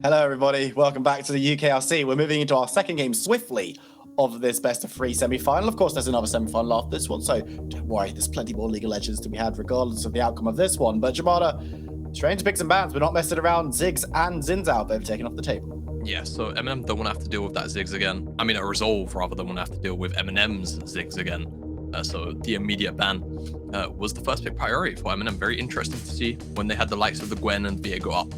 Hello, everybody. Welcome back to the UKLC. We're moving into our second game swiftly of this best-of-3 semi-final. Of course, there's another semi-final after this one, so don't worry. There's plenty more League of Legends to be had regardless of the outcome of this one. But Jamada, strange picks and bans. We're not messing around. Ziggs and Zinzao, they've taken off the table. Yeah, so MNM don't want to have to deal with that Ziggs again. I mean, a Resolve rather than want to have to deal with MNM's Ziggs again. So the immediate ban was the first pick priority for MNM. Very interesting to see when they had the likes of the Gwen and Viego up.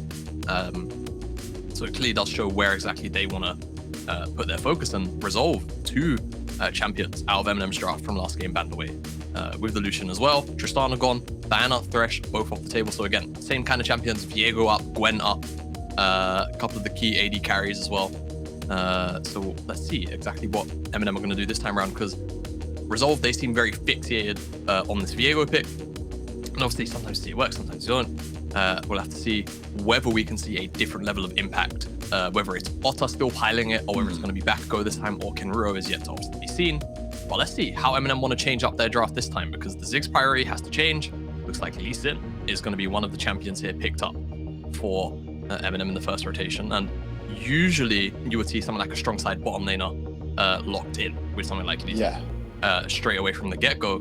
So it clearly does show where exactly they want to put their focus, and Resolve two champions out of MNM's draft from last game banned away. With the Lucian as well, Tristana gone, Diana, Thresh, both off the table. So again, same kind of champions, Viego up, Gwen up, a couple of the key AD carries as well. So let's see exactly what MNM are going to do this time around, because Resolve, they seem very fixated on this Viego pick. And obviously sometimes it works, sometimes you don't. We'll have to see whether we can see a different level of impact, whether it's Otta still piling it, or whether it's going to be Bakugou this time, or Kenruro is yet to obviously be seen. But let's see how MNM want to change up their draft this time, because the Ziggs priority has to change. Looks like Lee Sin is going to be one of the champions here picked up for MNM in the first rotation. And usually you would see someone like a strong side bottom laner locked in with something like Lee Sin straight away from the get-go.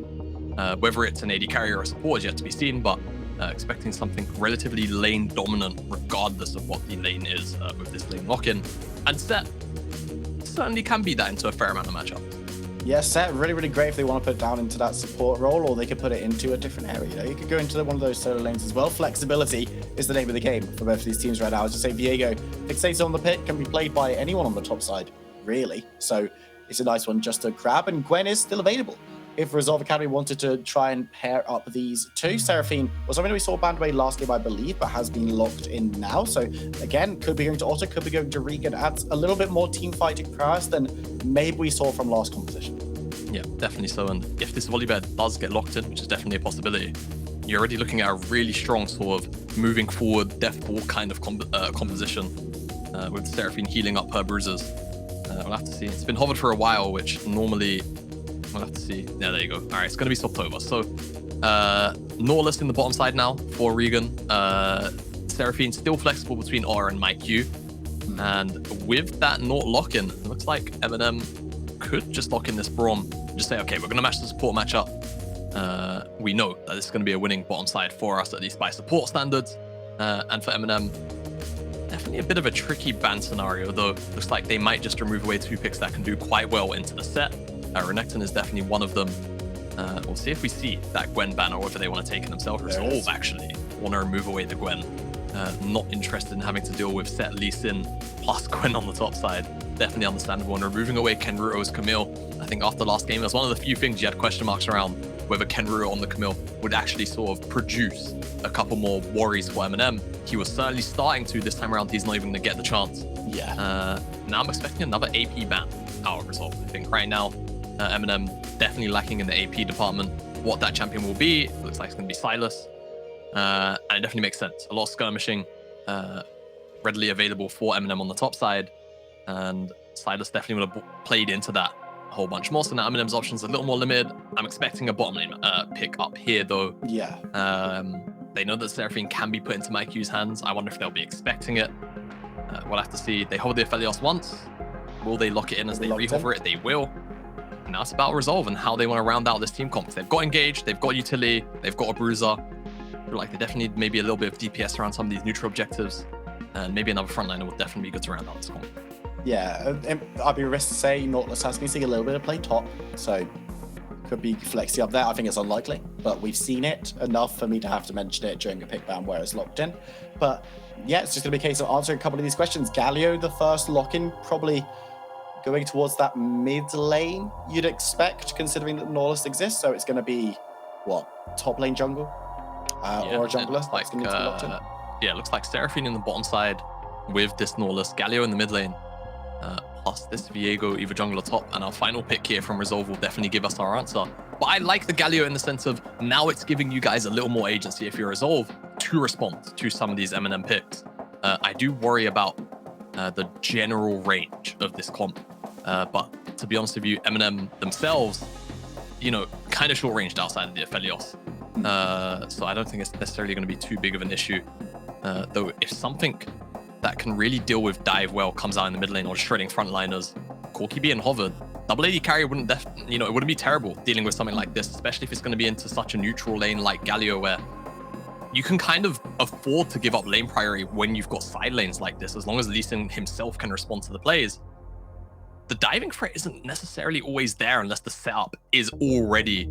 Whether it's an AD carrier or a support is yet to be seen, but expecting something relatively lane dominant regardless of what the lane is with this lane lock-in. And Set certainly can beat that into a fair amount of matchups. Yeah, Set really, really great if they want to put it down into that support role, or they could put it into a different area. You know, you could go into one of those solo lanes as well. Flexibility is the name of the game for both of these teams right now. As I say, Viego, fixates on the pick, can be played by anyone on the top side, really. So it's a nice one just to grab, and Gwen is still available if Resolve Academy wanted to try and pair up these two. Seraphine was something we saw banned away last game, I believe, but has been locked in now. So again, could be going to Otta, could be going to Regan. Adds a little bit more team fighting prowess than maybe we saw from last composition. Yeah, definitely so. And if this Volibear does get locked in, which is definitely a possibility, you're already looking at a really strong sort of moving forward death ball kind of composition with Seraphine healing up her bruises. We'll have to see. It's been hovered for a while, which normally we'll have to see. Yeah, there you go. All right, it's going to be swapped over. So Nautilus in the bottom side now for Regan. Seraphine still flexible between Aura and MyQ. And with that Naut lock-in, it looks like MNM could just lock in this Braum and just say, okay, we're going to match the support matchup. We know that this is going to be a winning bottom side for us, at least by support standards. And for MNM, definitely a bit of a tricky ban scenario, though. Looks like they might just remove away two picks that can do quite well into the set. Renekton is definitely one of them. We'll see if we see that Gwen ban, or whether they want to take it themselves. Resolve actually want to remove away the Gwen. Not interested in having to deal with Set, Lee Sin plus Gwen on the top side. Definitely understandable. And removing away Kenruro's Camille, I think after last game, it was one of the few things you had question marks around whether Kenruro on the Camille would actually sort of produce a couple more worries for MNM. He was certainly starting to this time around. He's not even going to get the chance. Yeah. Now I'm expecting another AP ban out of Resolve. I think right now, MNM definitely lacking in the AP department. What that champion will be, looks like it's going to be Silas. And it definitely makes sense. A lot of skirmishing readily available for MNM on the top side. And Silas definitely would have played into that a whole bunch more. So now MNM's options are a little more limited. I'm expecting a bottom lane pick up here, though. Yeah. They know that Seraphine can be put into MyQ's hands. I wonder if they'll be expecting it. We'll have to see. They hold the Aphelios once. Will they lock it in as they rehover it? They will. And now it's about Resolve and how they want to round out this team comp. They've got Engage, they've got Utility, they've got a Bruiser. I feel like they definitely need maybe a little bit of DPS around some of these neutral objectives. And maybe another frontliner would definitely be good to round out this comp. Yeah, I'd be remiss to say Nautilus has been seeing a little bit of play top, so could be flexing up there. I think it's unlikely, but we've seen it enough for me to have to mention it during a pick ban where it's locked in. But yeah, it's just going to be a case of answering a couple of these questions. Galio, the first lock-in, probably going towards that mid lane, you'd expect, considering that Nautilus exists. So it's going to be, what, top lane jungle? Or a jungler that's going to need to be locked in? Yeah, it looks like Seraphine in the bottom side with this Nautilus, Galio in the mid lane, plus this Viego, either jungle or top. And our final pick here from Resolve will definitely give us our answer. But I like the Galio in the sense of now it's giving you guys a little more agency if you're Resolve to respond to some of these MNM picks. I do worry about the general range of this comp. But to be honest with you, MNM themselves, you know, kind of short-ranged outside of the Aphelios. So I don't think it's necessarily going to be too big of an issue. Though if something that can really deal with dive well comes out in the mid lane or shredding frontliners, Corki being hovered, double AD carry wouldn't it wouldn't be terrible dealing with something like this, especially if it's going to be into such a neutral lane like Galio, where you can kind of afford to give up lane priority when you've got side lanes like this, as long as Lee Sin himself can respond to the plays. The diving threat isn't necessarily always there unless the setup is already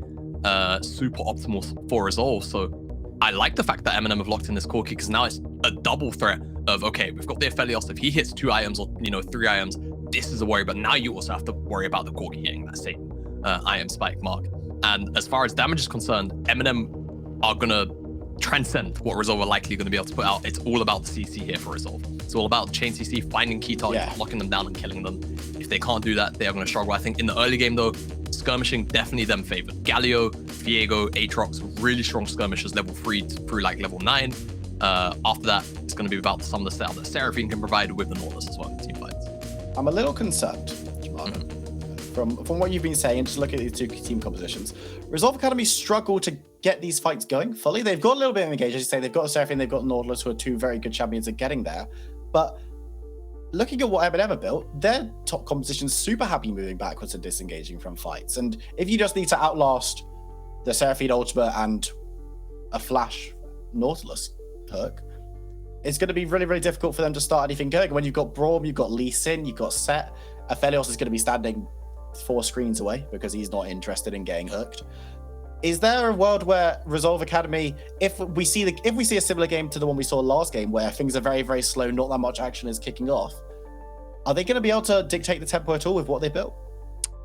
super optimal for Resolve. So I like the fact that MNM have locked in this Corki, because now it's a double threat of, okay, we've got the Aphelios. If he hits 2 items or 3 items, this is a worry. But now you also have to worry about the Corki hitting that same item spike mark. And as far as damage is concerned, MNM are going to transcend what Resolve are likely going to be able to put out. It's all about the CC here for Resolve. It's all about chain CC, finding key targets, locking them down and killing them. If they can't do that, they are going to struggle. I think in the early game though, skirmishing definitely them favored. Galio, Viego, Aatrox, really strong skirmishers, level 3 through like level 9. After that, it's going to be about some of the setup that Seraphine can provide with the Nautilus as well in team fights. I'm a little concerned, from what you've been saying, just look at these two team compositions. Resolve Academy struggle to get these fights going fully. They've got a little bit of engagement, as you say. They've got Seraphine, they've got Nautilus, who are two very good champions at getting there. But looking at what MNM have built, their top composition's super happy moving backwards and disengaging from fights. And if you just need to outlast the Seraphine ultimate and a flash Nautilus perk, it's going to be really, really difficult for them to start anything going. When you've got Braum, you've got Lee Sin, you've got Set, Aphelios is going to be standing 4 screens away because he's not interested in getting hooked. Is there a world where Resolve Academy, if we see a similar game to the one we saw last game, where things are very, very slow, not that much action is kicking off, are they going to be able to dictate the tempo at all with what they built?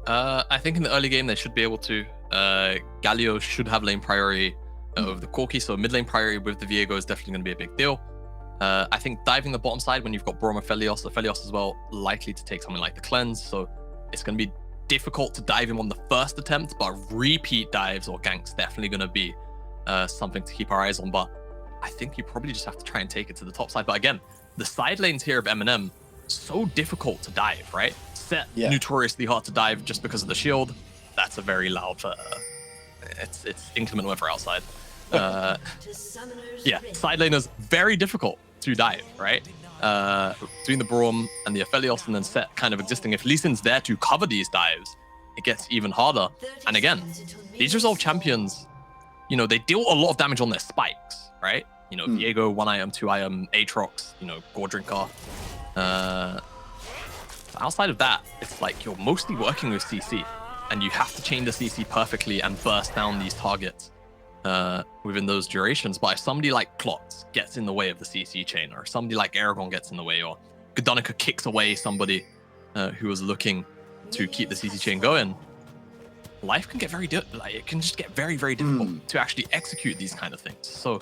I think in the early game they should be able to. Galio should have lane priority over the Corki, so mid lane priority with the Viego is definitely going to be a big deal. I think diving the bottom side when you've got Braum, Aphelios as well, likely to take something like the cleanse, so it's going to be difficult to dive him on the first attempt, but repeat dives or ganks definitely going to be something to keep our eyes on. But I think you probably just have to try and take it to the top side. But again, the side lanes here of MNM, so difficult to dive, right? Set notoriously hard to dive just because of the shield. That's a very loud it's inclement weather outside. Side laners very difficult to dive, right? Doing the Braum and the Aphelios and then Set kind of existing. If Lee Sin's there to cover these dives, it gets even harder. And again, these Resolve champions, they deal a lot of damage on their spikes, right? Viego, 1 item, 2 item, Aatrox, Gore Drinker. Outside of that, it's like you're mostly working with CC, and you have to chain the CC perfectly and burst down these targets within those durations. But if somebody like Klotz gets in the way of the CC chain, or somebody like Aragon gets in the way, or Godonica kicks away somebody who was looking to keep the CC chain going, life can get very it can just get very, very difficult to actually execute these kind of things. So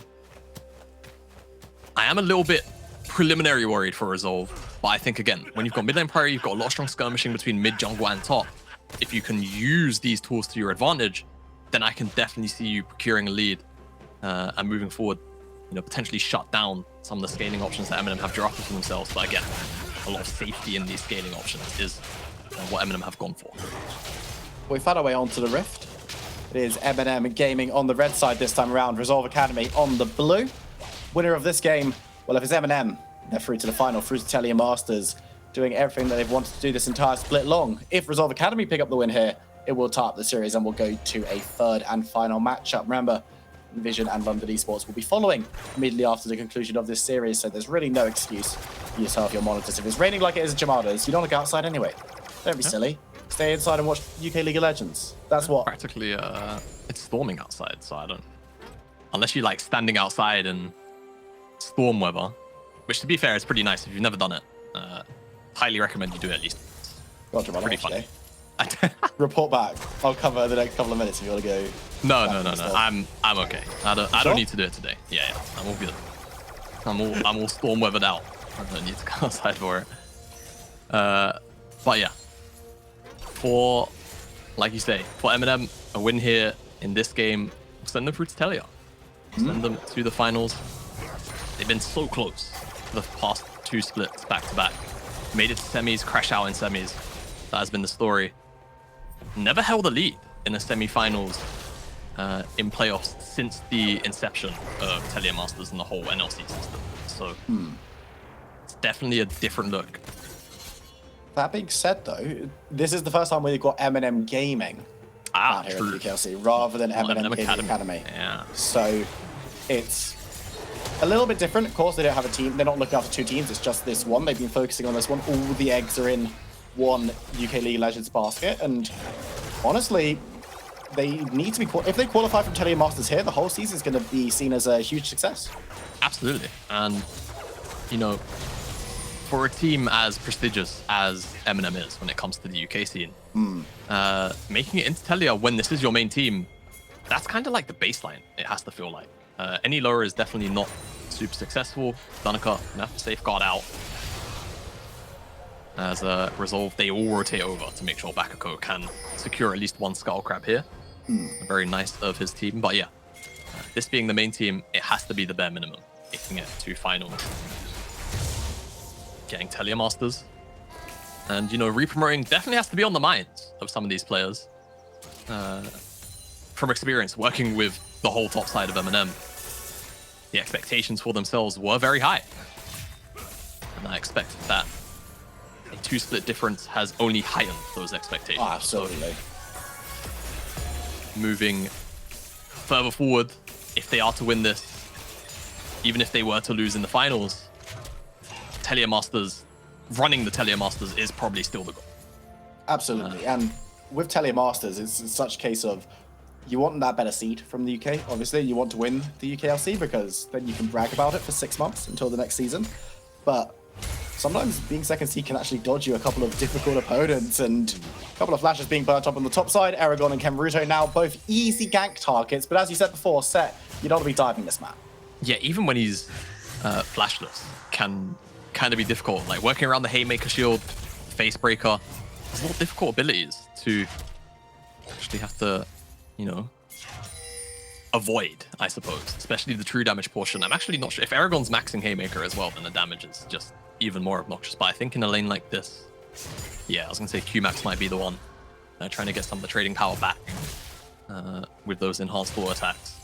I am a little bit preliminary worried for Resolve, but I think again, when you've got mid lane priority, you've got a lot of strong skirmishing between mid, jungle, and top. If you can use these tools to your advantage, then I can definitely see you procuring a lead and moving forward, potentially shut down some of the scaling options that MNM have drafted for themselves. But again, a lot of safety in these scaling options is what MNM have gone for. We found our way onto the Rift. It is MNM Gaming on the red side this time around, Resolve Academy on the blue. Winner of this game, well, if it's MNM, they're through to the final, through to Telia Masters, doing everything that they've wanted to do this entire split long. If Resolve Academy pick up the win here, it will tie up the series and we'll go to a third and final matchup. Remember, Vision and London Esports will be following immediately after the conclusion of this series, so there's really no excuse for you to turn off your monitors. If it's raining like it is at Jamadas, you don't want to go outside anyway. Don't be silly. Stay inside and watch UK League of Legends. That's what. Practically, it's storming outside, so I don't... Unless you like standing outside in storm weather, which to be fair is pretty nice if you've never done it. Highly recommend you do it at least. Roger, pretty funny. Report back. I'll cover the next couple of minutes if you want to go. No. I'm okay. I don't need to do it today. Yeah. I'm all good. I'm all storm weathered out. I don't need to go outside for it. But yeah, for like you say, for MNM, a win here in this game, send them through to Telia. Send them to the finals. They've been so close for the past 2 splits back to back. Made it to semis, crash out in semis. That has been the story. Never held a lead in a semi-finals in playoffs since the inception of Telia Masters and the whole NLC system. So it's definitely a different look. That being said, though, this is the first time we've got MNM Gaming out here True. at the UKLC rather than Well, MNM Gaming Academy. Yeah. So it's a little bit different. Of course, they don't have a team. They're not looking after two teams. It's just this one. They've been focusing on this one. All the eggs are in one UK League Legends basket. And honestly, they need to be... If they qualify from Telia Masters here, the whole season is going to be seen as a huge success. Absolutely. And, you know, for a team as prestigious as MNM is when it comes to the UK scene, making it into Telia when this is your main team, that's kind of like the baseline, it has to feel like. Any lower is definitely not super successful. Danica enough to safeguard out. As a Resolve, they all rotate over to make sure Bakako can secure at least one Skull Crab here. Very nice of his team. But yeah, this being the main team, it has to be the bare minimum, making it to final. Getting Telia Masters. And, you know, re-promoting definitely has to be on the minds of some of these players. From experience, working with the whole top side of MNM, the expectations for themselves were very high. And I expect that a 2-split difference has only heightened those expectations. Oh, absolutely. So, moving further forward, if they are to win this, even if they were to lose in the finals, Telia Masters, running the Telia Masters is probably still the goal. Absolutely. And with Telia Masters, it's such a case of you want that better seed from the UK. Obviously, you want to win the UKLC because then you can brag about it for 6 months until the next season. But sometimes being second seed can actually dodge you a couple of difficult opponents, and a couple of flashes being burnt up on the top side. Aragon and Kenruto now both easy gank targets, but as you said before, Set, you don't want to be diving this map. Yeah, even when he's flashless, can kind of be difficult. Like working around the Haymaker shield, Face Breaker, there's a lot of difficult abilities to actually have to, you know, avoid, I suppose, especially the true damage portion. I'm actually not sure if Aragon's maxing Haymaker as well, then the damage is just even more obnoxious. But I think in a lane like this, yeah, I was gonna say Q-Max might be the one, trying to get some of the trading power back with those enhanced floor attacks.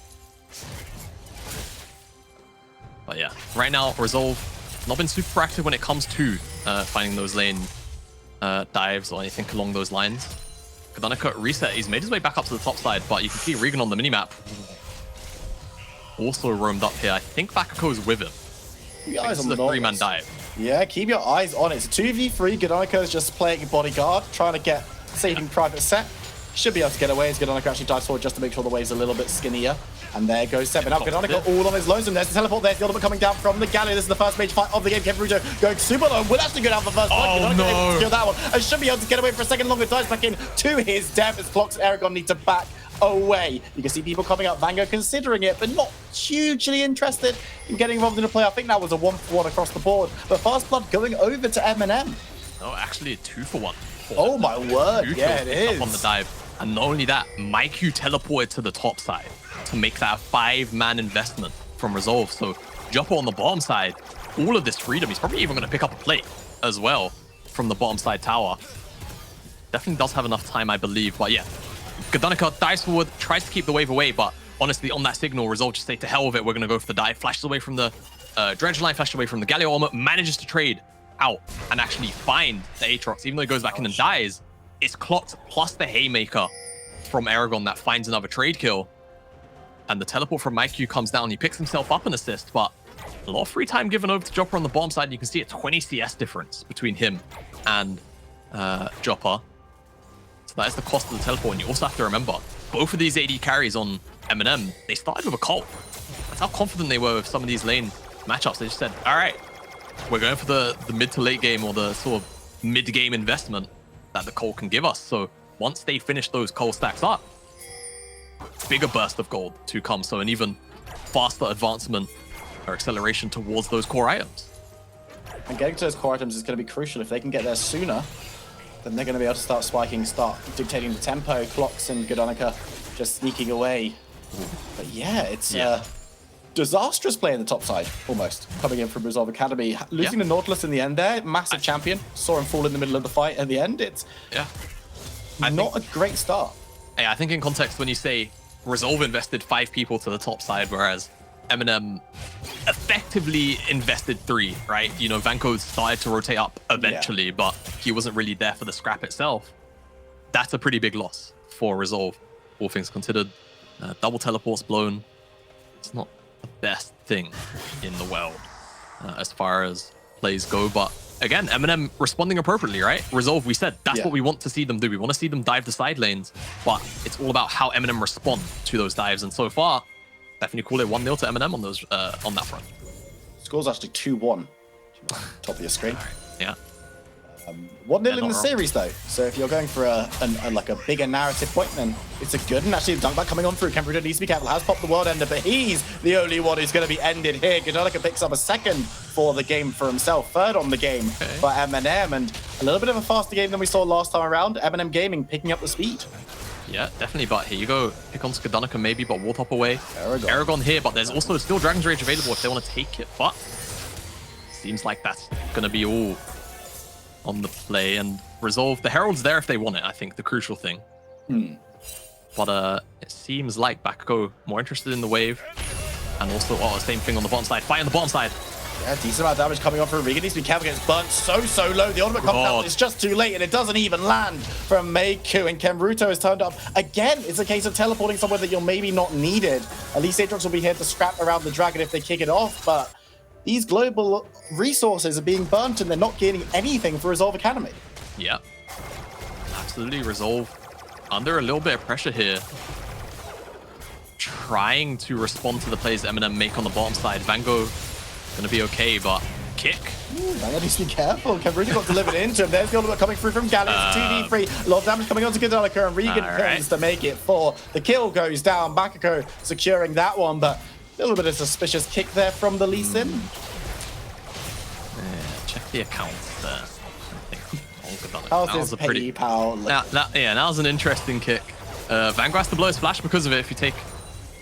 But yeah, right now, Resolve not been super proactive when it comes to finding those lane dives or anything along those lines. Danica reset, he's made his way back up to the top side, but you can see Regan on the minimap also roamed up here. I think Bakako's with him. Keep your eyes on the the 3-man dive. Yeah, keep your eyes on it. It's a 2v3. Danica is just playing bodyguard, trying to get saving private Set. Should be able to get away as Danica actually dives forward just to make sure the wave's a little bit skinnier. And there goes Seven up. Danica all on his lonesome. There's the teleport. There's the ultimate coming down from the galley. This is the first major fight of the game. Kenruto going super low. Will actually go down for the first one. Oh, Danica able to no. secure that one. And should be able to get away for a second longer. Dives back in to his death as Clocks Aragon need to back away. You can see people coming up. Vango considering it, but not hugely interested in getting involved in the play. I think that was a 1-for-1 across the board. But Fast Blood going over to MNM. No, actually a 2-for-1. Oh my word, Two yeah, kills it picked is. up on the dive. And not only that, Maiku teleported to the top side to make that a 5-man investment from Resolve. So Joppo on the bottom side, all of this freedom. He's probably even going to pick up a plate as well from the bottom side tower. Definitely does have enough time, I believe. But yeah, Danica dives forward, tries to keep the wave away, but honestly, on that signal, Resolve just say to hell with it. We're going to go for the dive. Flashes away from the Dredge line, flashes away from the Galio armor, manages to trade out and actually find the Aatrox, even though he goes back in and dies. It's clocked plus the Haymaker from Aragon that finds another trade kill. And the teleport from Maiku comes down. He picks himself up an assist, but a lot of free time given over to Joppa on the bottom side. You can see a 20 CS difference between him and Joppa. So that is the cost of the teleport. And you also have to remember, both of these AD carries on MNM, they started with a cult. That's how confident they were with some of these lane matchups. They just said, all right, we're going for the mid to late game or the sort of mid-game investment that the Cole can give us. So once they finish those Cole stacks up, bigger burst of gold to come. So an even faster advancement or acceleration towards those core items. And getting to those core items is going to be crucial. If they can get there sooner, then they're going to be able to start spiking, start dictating the tempo. Clocks and Danica just sneaking away. But yeah, it's disastrous play in the top side, almost, coming in from Resolve Academy. Losing the Nautilus in the end there, massive champion. Saw him fall in the middle of the fight at the end. It's not a great start. Yeah, I think in context, when you say Resolve invested 5 people to the top side, whereas MNM effectively invested 3, right? You know, Vanko started to rotate up eventually, but he wasn't really there for the scrap itself. That's a pretty big loss for Resolve, all things considered. Double teleports blown. It's not the best thing in the world as far as plays go, but again, MNM responding appropriately, right? Resolve, we said, that's what we want to see them do. We want to see them dive the side lanes, but it's all about how MNM respond to those dives. And so far, definitely call it 1-0 to MNM on those on that front. Score's actually 2-1. Top of your screen. Right. Yeah. 1-0 in the series though. So if you're going for like a bigger narrative point, then it's a good. And actually, the dunk back coming on through. Kemperuto needs to be careful. Has popped the world ender, but he's the only one who's going to be ended here. Gdanika picks up a second for the game for himself, third on the game for MNM, and a little bit of a faster game than we saw last time around. MNM Gaming picking up the speed. Yeah, definitely. But here you go. Pick on Gdanika maybe, but Wartop away. Aragon here, but there's also still Dragon's Rage available if they want to take it. But seems like that's going to be all on the play. And Resolve, the Herald's there if they want it, I think, the crucial thing. But it seems like Bakugo more interested in the wave. And also, same thing on the bottom side. Fight on the bottom side. Yeah, decent amount of damage coming off from Regan. Needs to be careful, gets burnt so low. The ultimate comes out, it's just too late, and it doesn't even land from Meiku. And Kemperuto has turned up. Again, it's a case of teleporting somewhere that you're maybe not needed. At least Aatrox will be here to scrap around the dragon if they kick it off, but these global resources are being burnt and they're not gaining anything for Resolve Academy. Yeah, absolutely. Resolve under a little bit of pressure here. Trying to respond to the plays MNM make on the bottom side. Vango gonna be okay, but kick. Vango needs to be careful. Kemperuto got delivered into him. There's the ultimate coming through from Gallus. 2v3. A lot of damage coming onto Gdanika, and Regan comes to make it 4. The kill goes down. Bakugo securing that one, but a little bit of suspicious kick there from the Lee Sin. Yeah, check the accounts there. How's this PayPal? That was an interesting kick. Vango has to blow his flash because of it. If you take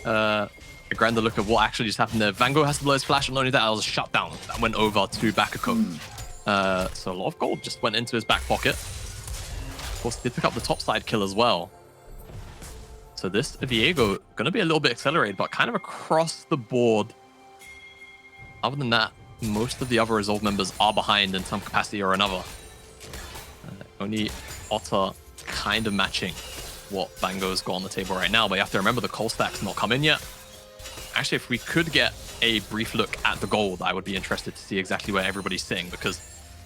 a grander look at what actually just happened there, Vango has to blow his flash, and not only that, it was a shutdown that went over to Bakugo. So a lot of gold just went into his back pocket. Of course, he did pick up the top side kill as well. So this Viego gonna be a little bit accelerated, but kind of across the board. Other than that, most of the other Resolve members are behind in some capacity or another. Only Otter kind of matching what Vango's got on the table right now, but you have to remember the coal stack's not come in yet. Actually, if we could get a brief look at the gold, I would be interested to see exactly where everybody's sitting, because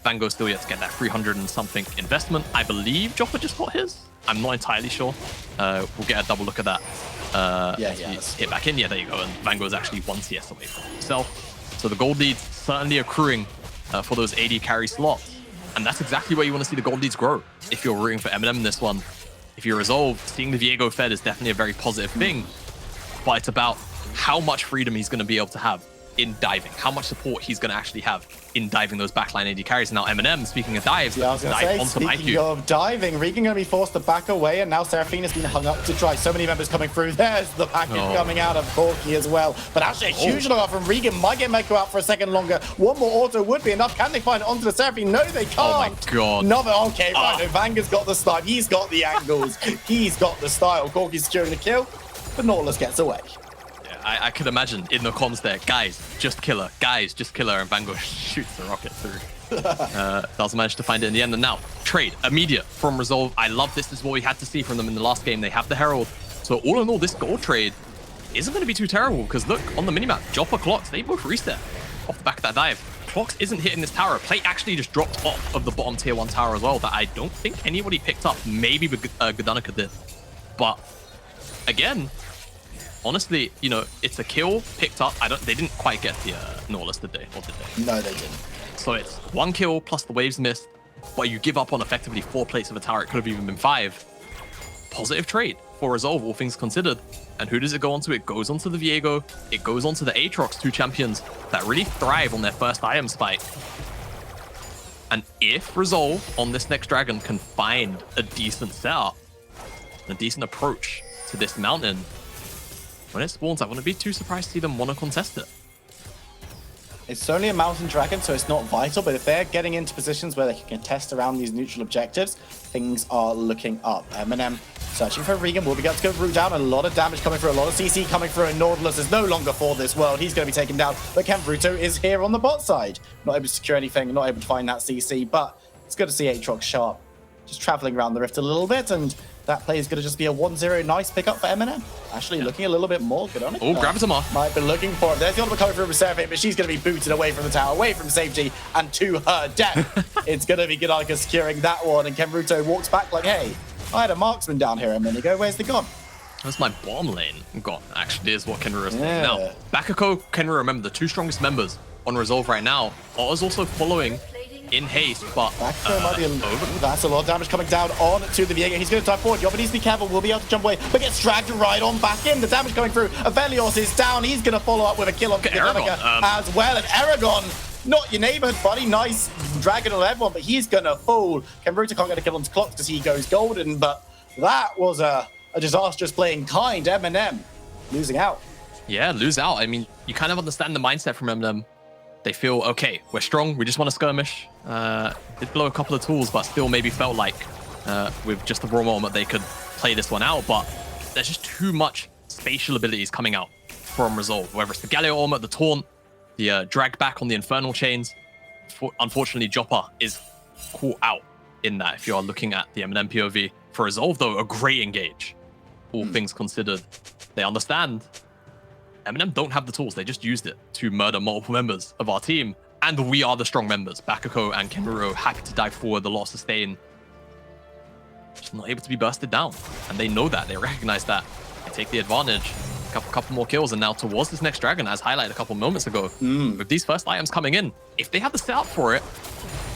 Vango's still yet to get that 300 and something investment. I believe Joppa just got his. I'm not entirely sure. We'll get a double look at that. Hit back in. Yeah, there you go. And Vango's actually 1 CS away from himself. So the gold lead's certainly accruing for those AD carry slots. And that's exactly where you want to see the gold leads grow if you're rooting for MNM in this one. If you Resolve, seeing the Viego fed is definitely a very positive thing. But it's about how much freedom he's going to be able to have in diving, how much support he's going to actually have in diving those backline AD carries. And now MNM, speaking of dives, I was going to say, speaking of diving, Regan going to be forced to back away, and now Seraphina's been hung up to try. So many members coming through. There's the package coming out of Corki as well. But actually a huge look out from Regan. Might get Meiku out for a second longer. One more auto would be enough. Can they find it onto the Seraphine? No, they can't. Oh my god. Another, okay, right. No, Vanga's got the snipe. He's got the angles. He's got the style. Corki's securing the kill, but Nautilus gets away. I could imagine in the comms there, guys, just kill her, guys, just kill her, and Vango shoots the rocket through. Doesn't manage to find it in the end, and now, trade, immediate from Resolve. I love this. This is what we had to see from them in the last game. They have the Herald. So all in all, this gold trade isn't going to be too terrible, because look, on the minimap, Joppa, Clocks, they both reset off the back of that dive. Clocks isn't hitting this tower. Plate actually just dropped off of the bottom tier 1 tower as well, that I don't think anybody picked up. Maybe Gdanika did. But, again, honestly, you know, it's a kill picked up. They didn't quite get the Nautilus, did they? Or did they? No, they didn't. So it's 1 kill plus the waves missed, but you give up on effectively 4 plates of a tower. It could have even been 5. Positive trade for Resolve, all things considered. And who does it go onto? It goes onto the Viego. It goes onto the Aatrox, 2 champions that really thrive on their first item spike. And if Resolve on this next dragon can find a decent setup, a decent approach to this mountain, when it spawns, I wouldn't be too surprised to see them want to contest it. It's only a mountain dragon, so it's not vital, but if they're getting into positions where they can contest around these neutral objectives, things are looking up. MNM Searching for Regan, will be able to go root down. A lot of damage coming through, a lot of CC coming through, and Nautilus is no longer for this world. He's going to be taken down, but Kenbruto is here on the bot side. Not able to secure anything, not able to find that CC, but it's good to see Aatrox sharp. Just traveling around the rift a little bit, and that play is going to just be a 1-0 nice pickup for MNM. Actually looking a little bit more good on it. Oh, Gravitama. Might be looking for it. There's the ultimate coming through with Seraphim, but she's going to be booted away from the tower, away from safety, and to her death. It's going to be Gnotika securing that one, and Kenbruto walks back like, hey, I had a marksman down here a minute ago. Where's the gun? That's my bottom lane gone, actually, is what Kenriro is saying. Now, Bakako, Kenriro, remember, the two strongest members on Resolve right now. Otto's also following in haste, but might be that's a lot of damage coming down on to the Viego. He's going to dive forward. Yoba needs to be careful. Will be able to jump away, but gets dragged right on back in. The damage coming through. Avelios is down. He's going to follow up with a kill on Gnotika as well. And Aragon, not your neighborhood buddy. Nice dragon on everyone, but he's going to fall. Kenbruto can't get a kill on Clocks because he goes golden, but that was a disastrous play in kind. MNM losing out. Yeah, lose out. I mean, you kind of understand the mindset from MNM. They feel, okay, we're strong, we just want to skirmish. Did blow a couple of tools, but still maybe felt like with just the raw moment they could play this one out, but there's just too much spatial abilities coming out from Resolve, whether it's the Galio Armor, the Taunt, the drag back on the Infernal Chains. Unfortunately, Joppa is caught out in that if you are looking at the MNM POV. For Resolve, though, a great engage, all things considered. They understand MNM don't have the tools, they just used it to murder multiple members of our team, and we are the strong members. Bakako and Kenriro happy to dive forward, a lot of sustain. Just not able to be bursted down, and they know that, they recognize that. They take the advantage, couple more kills, and now towards this next dragon, as highlighted a couple moments ago, with these first items coming in, if they have the setup for it,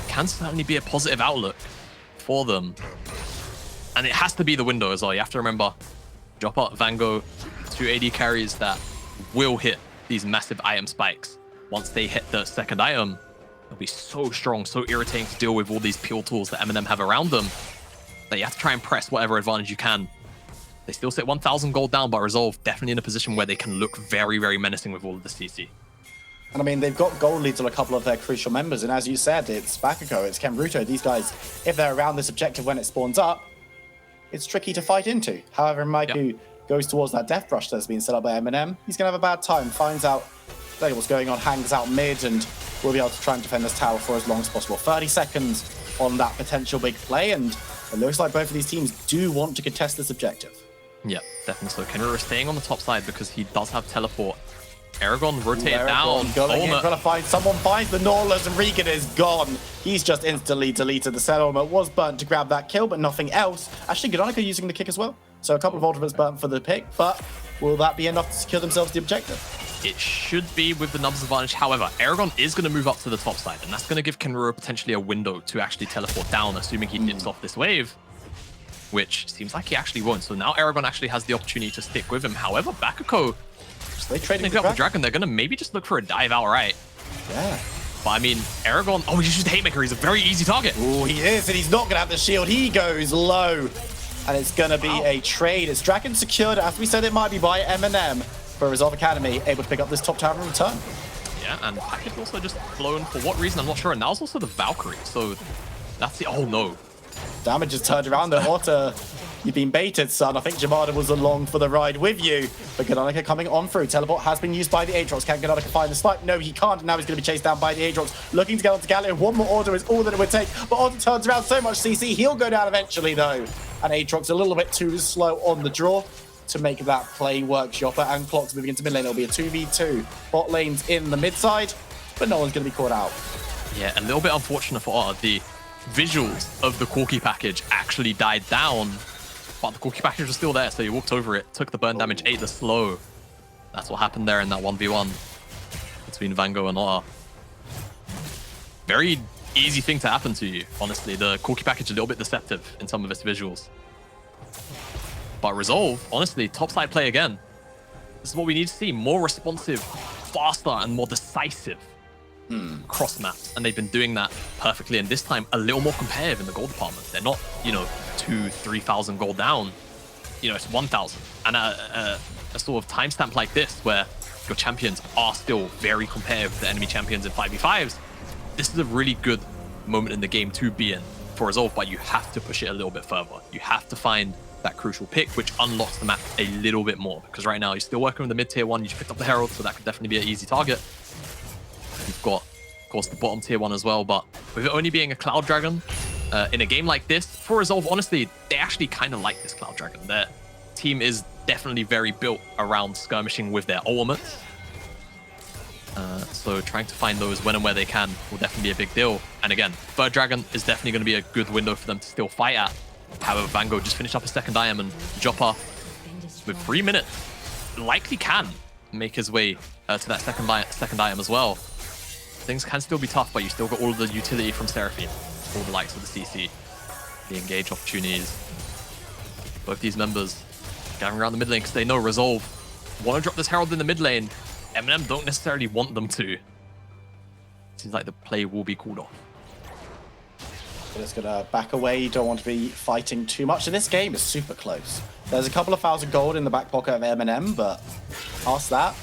can certainly be a positive outlook for them. And it has to be the window as well. You have to remember, Joppa, Vango, 2 AD carries that will hit these massive item spikes. Once they hit the second item, they'll be so strong, so irritating to deal with all these pure tools that MNM have around them, that you have to try and press whatever advantage you can. They still sit 1,000 gold down, but Resolve definitely in a position where they can look very, very menacing with all of the CC. And I mean, they've got gold leads on a couple of their crucial members, and as you said, it's Bakako, it's Kenbruto. These guys, if they're around this objective when it spawns up, it's tricky to fight into. However, Maiku goes towards that death brush that's been set up by MNM. He's going to have a bad time, finds out exactly what's going on, hangs out mid, and will be able to try and defend this tower for as long as possible. 30 seconds on that potential big play, and it looks like both of these teams do want to contest this objective. Yeah, definitely so. Kenriro is staying on the top side because he does have teleport. Aragon rotated down. Going in, trying to find someone, finds the Nautilus, and Regan is gone. He's just instantly deleted. The set armor was burnt to grab that kill, but nothing else. Actually, Gnotika using the kick as well. So a couple of ultimates burnt for the pick, but will that be enough to secure themselves the objective? It should be with the numbers advantage. However, Aragon is going to move up to the top side, and that's going to give Kenriro potentially a window to actually teleport down, assuming he dips off this wave, which seems like he actually won't. So now Aragon actually has the opportunity to stick with him. However, Bakako, they trading up with Dragon. They're going to maybe just look for a dive outright. Yeah. But I mean, Aragon, oh, he just used Haymaker. He's a very easy target. Oh, he is, and he's not going to have the shield. He goes low, and it's going to be a trade. It's Dragon secured, as we said it might be, by MNM for Resolve Academy, able to pick up this top tower in return. Yeah, and Package also just blown for what reason, I'm not sure. And that was also the Valkyrie, so that's the, oh no. Damage has turned around at Otter. You've been baited, son. I think Jamada was along for the ride with you. But Gnotika coming on through. Teleport has been used by the Aatrox. Can Gnotika find the snipe? No, he can't. Now he's going to be chased down by the Aatrox. Looking to get onto Galio. One more order is all that it would take. But Otter turns around so much CC. He'll go down eventually, though. And Aatrox a little bit too slow on the draw to make that play work. Joppa and Clocks moving into mid lane. It'll be a 2v2. Bot lanes in the mid side, but no one's going to be caught out. Yeah, a little bit unfortunate for Otter. The visuals of the Corki package actually died down, but the Corki package was still there, so he walked over it, took the burn damage, ate the slow. That's what happened there in that 1v1 between Vango and Otter. Very easy thing to happen to you, honestly. The Corki package a little bit deceptive in some of its visuals. But Resolve, honestly, topside play again. This is what we need to see. More responsive, faster, and more decisive cross maps. And they've been doing that perfectly. And this time, a little more competitive in the gold department. They're not, 2,000-3,000 gold down. It's 1,000. And a sort of timestamp like this, where your champions are still very competitive with the enemy champions in 5v5s, this is a really good moment in the game to be in for Resolve, but you have to push it a little bit further. You have to find that crucial pick, which unlocks the map a little bit more. Because right now, you're still working with the mid-tier 1. You just picked up the Herald, so that could definitely be an easy target. You've got, of course, the bottom tier 1 as well. But with it only being a Cloud Dragon, in a game like this, for Resolve, honestly, they actually kind of like this Cloud Dragon. Their team is definitely very built around skirmishing with their ultimates. So trying to find those when and where they can will definitely be a big deal. And again, Third Dragon is definitely going to be a good window for them to still fight at. However, Vango just finished up a second Diam, and Joppa, with 3 minutes, likely can make his way to that second Diam as well. Things can still be tough, but you still got all of the utility from Seraphine, all the likes of the CC, the engage opportunities. Both these members gathering around the mid lane because they know Resolve want to drop this Herald in the mid lane. MNM don't necessarily want them to. Seems like the play will be called off. They're just gonna back away. You don't want to be fighting too much. And this game is super close. There's a couple of 1,000 gold in the back pocket of MNM, but past that,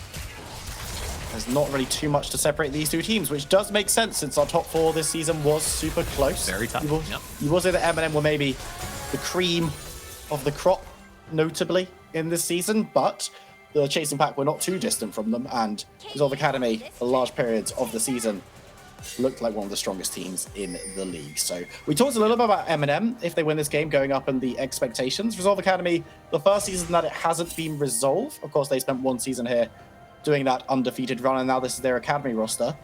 there's not really too much to separate these two teams, which does make sense since our top 4 this season was super close. Very tough. You will say that MNM were maybe the cream of the crop, notably, in this season, but the chasing pack were not too distant from them, and Resolve Academy, for large periods of the season, looked like one of the strongest teams in the league. So we talked a little bit about MNM, if they win this game, going up in the expectations. Resolve Academy, the first season that it hasn't been Resolve, of course, they spent 1 season here doing that undefeated run, and now this is their Academy roster.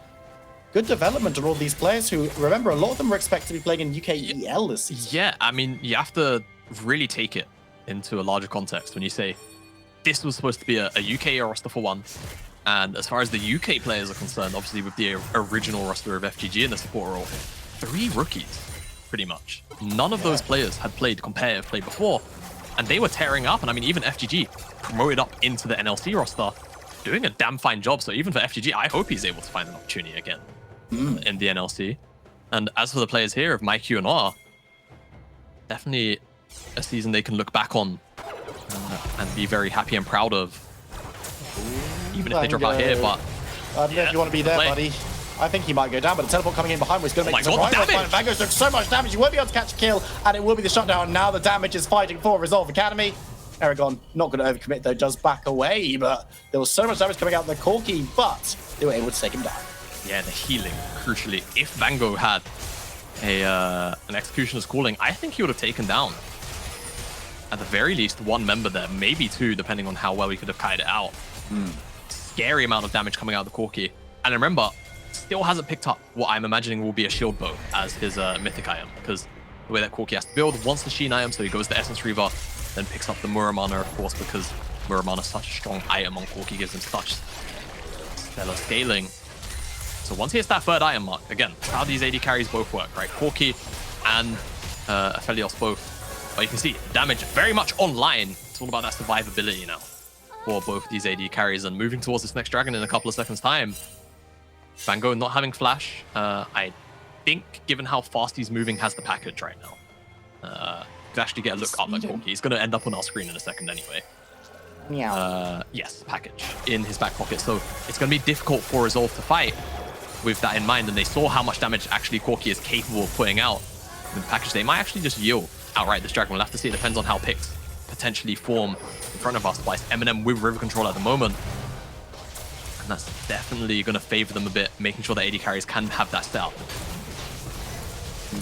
Good development on all these players who, remember, a lot of them were expected to be playing in UKEL this season. Yeah, I mean, you have to really take it into a larger context when you say this was supposed to be a UK roster for one. And as far as the UK players are concerned, obviously with the original roster of FGG in the support role, 3 rookies, pretty much. None of those players had played competitive play before, and they were tearing up. And I mean, even FGG promoted up into the NLC roster, doing a damn fine job. So even for FGG, I hope he's able to find an opportunity again in the NLC. And as for the players here of MyQ and R, definitely a season they can look back on and be very happy and proud of. Even if they drop out here, but I don't know if you want to be there, buddy. I think he might go down, but the teleport coming in behind was going to make God, the damage! Vango took so much damage, he won't be able to catch a kill, and it will be the shutdown. Now the damage is fighting for Resolve Academy. Aragon, not going to overcommit though, does back away, but there was so much damage coming out of the Corki, but they were able to take him down. Yeah, the healing, crucially. If Vango had an Executioner's Calling, I think he would have taken down, at the very least, 1 member there, maybe 2, depending on how well he could have kited it out. Scary amount of damage coming out of the Corki. And remember, still hasn't picked up what I'm imagining will be a shield bow as his mythic item, because the way that Corki has to build, wants the Sheen item, so he goes to Essence Reaver, then picks up the Muramana, of course, because Muramana is such a strong item on Corki, gives him such stellar scaling. So once he hits that 3rd item mark, again, how these AD carries both work, right? Corki and Aphelios both. But you can see damage very much online. It's all about that survivability now for both these AD carries, and moving towards this next dragon in a couple of seconds' time. Vango not having flash. I think, given how fast he's moving, has the package right now. Could actually get a look up at Corki. He's going to end up on our screen in a second anyway. Yes, package in his back pocket. So it's going to be difficult for Resolve to fight with that in mind, and they saw how much damage actually Corki is capable of putting out with the package. They might actually just yield outright this dragon. We'll have to see. It depends on how picks potentially form in front of us. But it's MNM with river control at the moment, and that's definitely going to favor them a bit, making sure that AD carries can have that setup.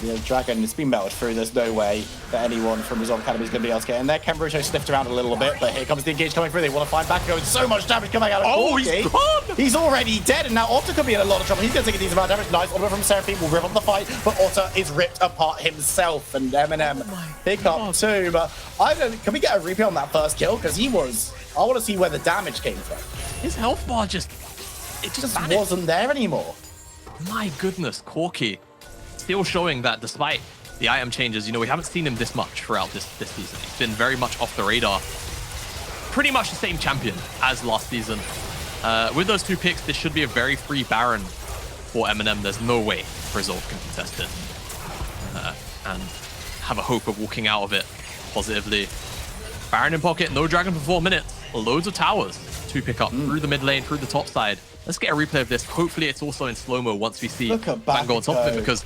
The dragon has been melted through. There's no way that anyone from Resolve Academy is going to be able to get in there. Kembaruto sniffed around a little bit, but here comes the engage coming through. They want to find back. Going so much damage coming out of Corki. He's already dead, and now Otter could be in a lot of trouble. He's going to take a decent amount of damage. Nice order from Seraphine will rip up the fight, but Otter is ripped apart himself, and MNM pick up 2. But I don't. Can we get a replay on that first kill? Because he was. I want to see where the damage came from. His health bar just wasn't there anymore. My goodness, Corki. Still showing that despite the item changes, you know, we haven't seen him this much throughout this season. He's been very much off the radar. Pretty much the same champion as last season. With those 2 picks, this should be a very free Baron for MNM. There's no way Resolve can contest it and have a hope of walking out of it positively. Baron in pocket, no dragon for 4 minutes. Loads of towers to pick up through the mid lane, through the top side. Let's get a replay of this. Hopefully it's also in slow-mo once we see Vango on top of it, because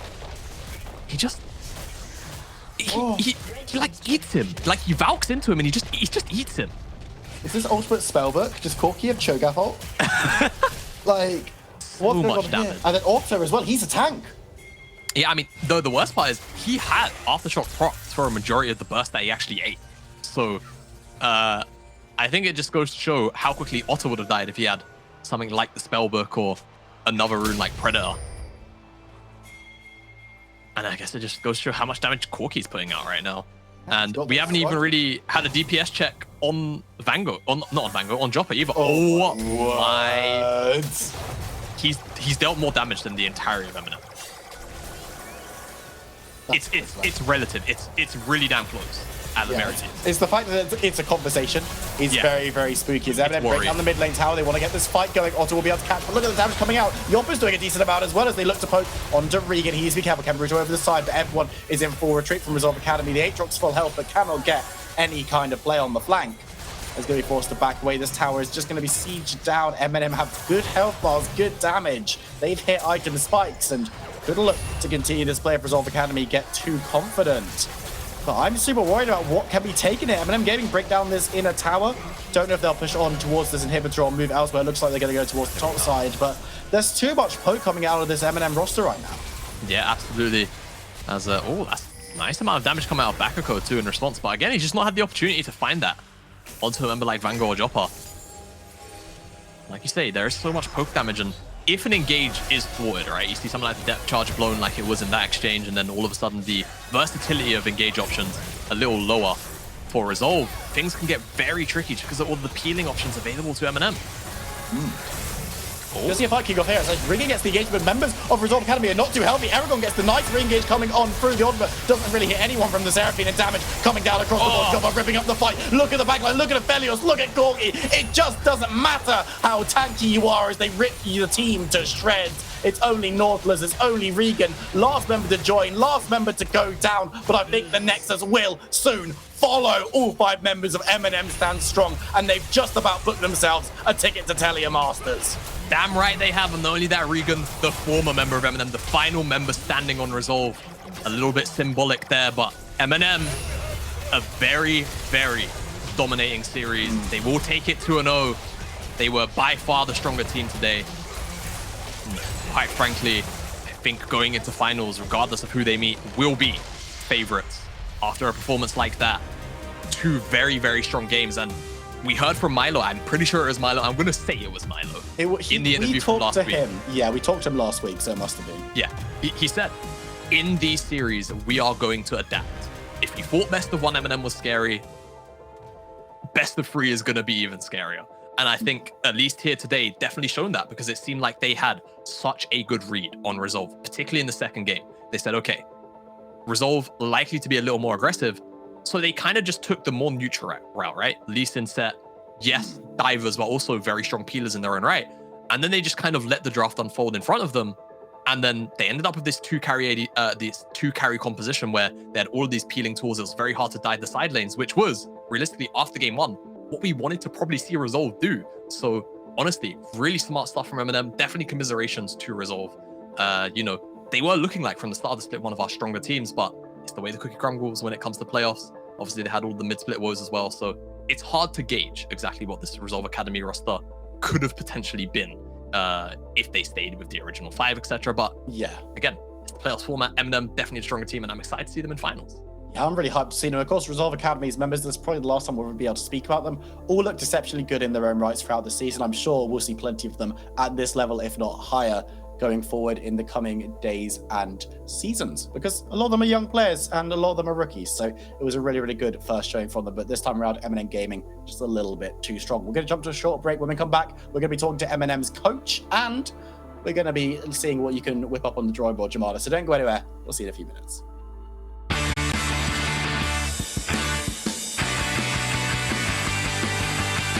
he like eats him. Like he valks into him and he just eats him. Is this ultimate spellbook just Corki of Cho'Gath ult? Like, what's going on here? And then Auto as well, he's a tank. Yeah, I mean, the worst part is he had Aftershock procs for a majority of the burst that he actually ate. So, I think it just goes to show how quickly Otto would have died if he had something like the Spellbook or another rune like Predator. And I guess it just goes to show how much damage Corki's putting out right now. And we haven't even really had a DPS check on Vango, not on Vango, on Joppa either. Oh my! He's dealt more damage than the entirety of MNM. It's relative. It's really damn close at the very least. It's the fact that it's a conversation is very, very spooky. As MNM break down the mid lane tower, they want to get this fight going. Otto will be able to catch, but look at the damage coming out. Yoppa's doing a decent amount as well as they look to poke onto Regan. He needs to be careful, Cambridge over the side, but everyone is in full retreat from Resolve Academy. The Aatrox's full health, but cannot get any kind of play on the flank. Is going to be forced to back away. This tower is just going to be sieged down. MNM have good health bars, good damage. They've hit item spikes and couldn't look to continue this play if Resolve Academy get too confident. But I'm super worried about what can be taken here. MNM Gaming break down this inner tower. Don't know if they'll push on towards this inhibitor or move elsewhere. Looks like they're going to go towards the top side, but there's too much poke coming out of this MNM roster right now. Yeah, absolutely. As that's a nice amount of damage coming out of Bakako too in response. But again, he's just not had the opportunity to find that onto a member like Vango or Joppa. Like you say, there is so much poke damage, and if an engage is thwarted, right, you see something like the depth charge blown like it was in that exchange, and then all of a sudden the versatility of engage options a little lower for Resolve, things can get very tricky just because of all the peeling options available to MNM. You'll see a fight kick off here. It's like Ringy gets the engagement. Members of Resolve Academy are not too healthy. Aragon gets the nice re-engage coming on through the ultimate. Doesn't really hit anyone from the Seraphine, and damage coming down across the board. Joppa ripping up the fight. Look at the backline. Look at Aphelios. Look at Corki. It just doesn't matter how tanky you are as they rip the team to shreds. It's only Nautilus. It's only Regan. Last member to join. Last member to go down. But I think the Nexus will soon follow. All 5 members of MNM stand strong, and they've just about booked themselves a ticket to Telia Masters. Damn right they have, and not only that, Regan, the former member of MNM, the final member standing on Resolve. A little bit symbolic there, but MNM, a very, very dominating series. They will take it 2-0. They were by far the stronger team today. Quite frankly, I think going into finals, regardless of who they meet, will be favorites after a performance like that. 2 very, very strong games, and we heard from Milo. I'm pretty sure it was Milo. I'm going to say it was Milo in the interview from last week. Yeah, we talked to him last week, so it must have been. Yeah, he said, in these series, we are going to adapt. If you thought best of 1 MNM was scary, best of 3 is going to be even scarier. And I think, at least here today, definitely shown that, because it seemed like they had such a good read on Resolve, particularly in the second game. They said, okay, Resolve likely to be a little more aggressive. So they kind of just took the more neutral route, right? Lee Sin set, yes, divers, but also very strong peelers in their own right. And then they just kind of let the draft unfold in front of them. And then they ended up with this 2-carry composition where they had all of these peeling tools. It was very hard to dive the side lanes, which was, realistically, after game 1, what we wanted to probably see Resolve do. So honestly, really smart stuff from MNM. Definitely commiserations to Resolve. You know, they were looking like from the start of the split one of our stronger teams, but it's the way the cookie crumbles when it comes to playoffs. Obviously, they had all the mid-split woes as well, so it's hard to gauge exactly what this Resolve Academy roster could have potentially been if they stayed with the original 5, etc. But yeah, again, it's the playoffs format. MNM definitely a stronger team, and I'm excited to see them in finals. Yeah, I'm really hyped to see them. Of course, Resolve Academy's members, this is probably the last time we'll be able to speak about them, all looked exceptionally good in their own rights throughout the season. I'm sure we'll see plenty of them at this level, if not higher, going forward in the coming days and seasons, because a lot of them are young players and a lot of them are rookies. So it was a really, really good first showing from them. But this time around, MNM Gaming just a little bit too strong. We're going to jump to a short break. When we come back, we're going to be talking to MNM's coach, and we're going to be seeing what you can whip up on the drawing board, Jamala. So don't go anywhere. We'll see you in a few minutes.